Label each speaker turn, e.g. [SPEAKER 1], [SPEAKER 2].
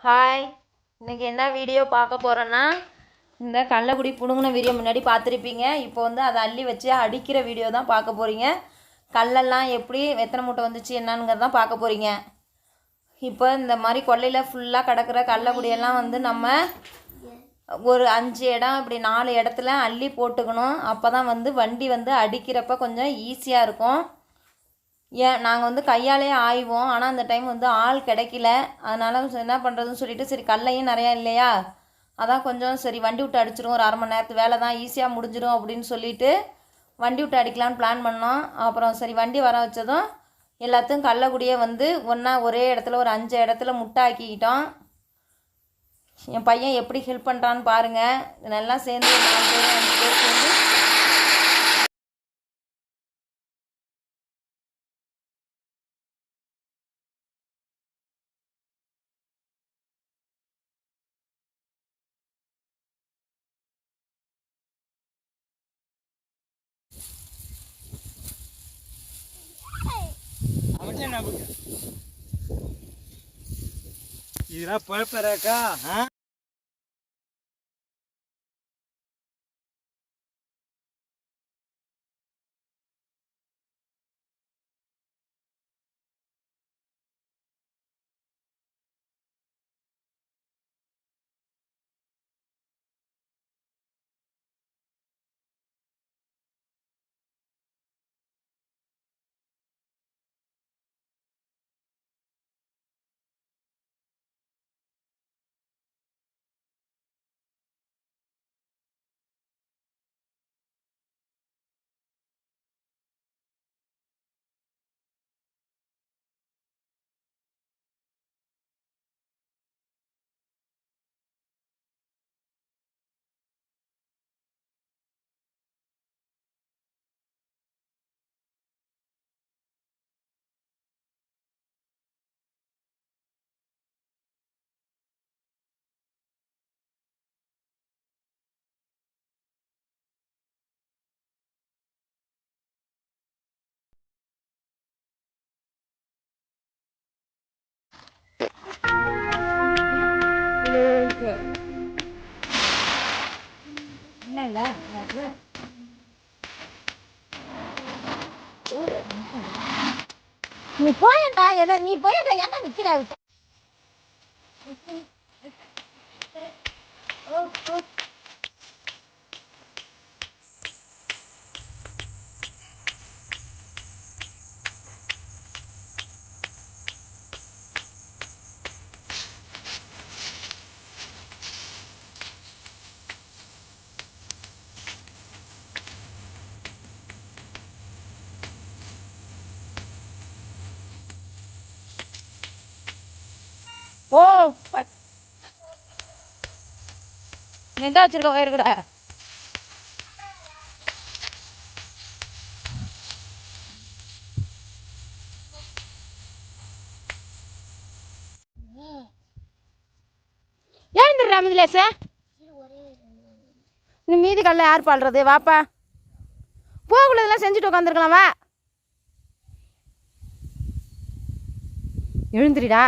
[SPEAKER 1] Hi, இன்றைக்கி என்ன video பார்க்க போகிறோன்னா, இந்த கடலக்குடி பிடுங்கின வீடியோ முன்னாடி பார்த்துருப்பீங்க. இப்போ வந்து அதை அள்ளி வச்சு அடிக்கிற வீடியோ தான் பார்க்க போகிறீங்க. கல்லெல்லாம் எப்படி எத்தனை மூட்டை வந்துச்சு என்னங்கிறது தான் பார்க்க போகிறீங்க. இப்போ இந்த மாதிரி கொல்லையில் ஃபுல்லாக கிடக்கிற கடலக்குடியெல்லாம் வந்து நம்ம ஒரு 5 இடம் இப்படி 4 இடத்துல அள்ளி போட்டுக்கணும். அப்போ தான் வந்து வண்டி வந்து அடிக்கிறப்ப கொஞ்சம் ஈஸியாக இருக்கும். நாங்கள் வந்து கையாலே ஆய்வோம். ஆனால் அந்த டைம் வந்து ஆள் கிடைக்கல. அதனால் என்ன பண்ணுறதுன்னு சொல்லிட்டு சரி கல்லையும் நிறையா இல்லையா, அதான் கொஞ்சம் சரி வண்டி விட்டு அடிச்சிடும், ஒரு 1/2 மணி நேரத்து வேலை தான் ஈஸியாக முடிஞ்சிடும் அப்படின்னு சொல்லிட்டு வண்டி விட்டு அடிக்கலான்னு பிளான் பண்ணோம். அப்புறம் சரி வண்டி வர வச்சதும் எல்லாத்தையும் கள்ளக்குடியே வந்து ஒன்றா ஒரே இடத்துல ஒரு 5 இடத்துல முட்டை ஆக்கிக்கிட்டோம். என் பையன் எப்படி ஹெல்ப் பண்ணுறான்னு பாருங்கள். நல்லா சேர்ந்து 4 பேர் 5 பேர் சேர்ந்து
[SPEAKER 2] இதெல்லாம் பழப்பறாக்கா.
[SPEAKER 1] நீ போயண்டா, எதை நீ போயண்டா, என்ன நிற்கிற? ஓ, எந்த வச்சிருக்க ஒயர் கூட ஏன் ராமதிலேச இந்த மீதி கல்ல யார் பாடுறது? வாப்பா, போகுள்ளதெல்லாம் செஞ்சுட்டு உட்காந்துருக்கலாம். வா, எழுந்துரிடா.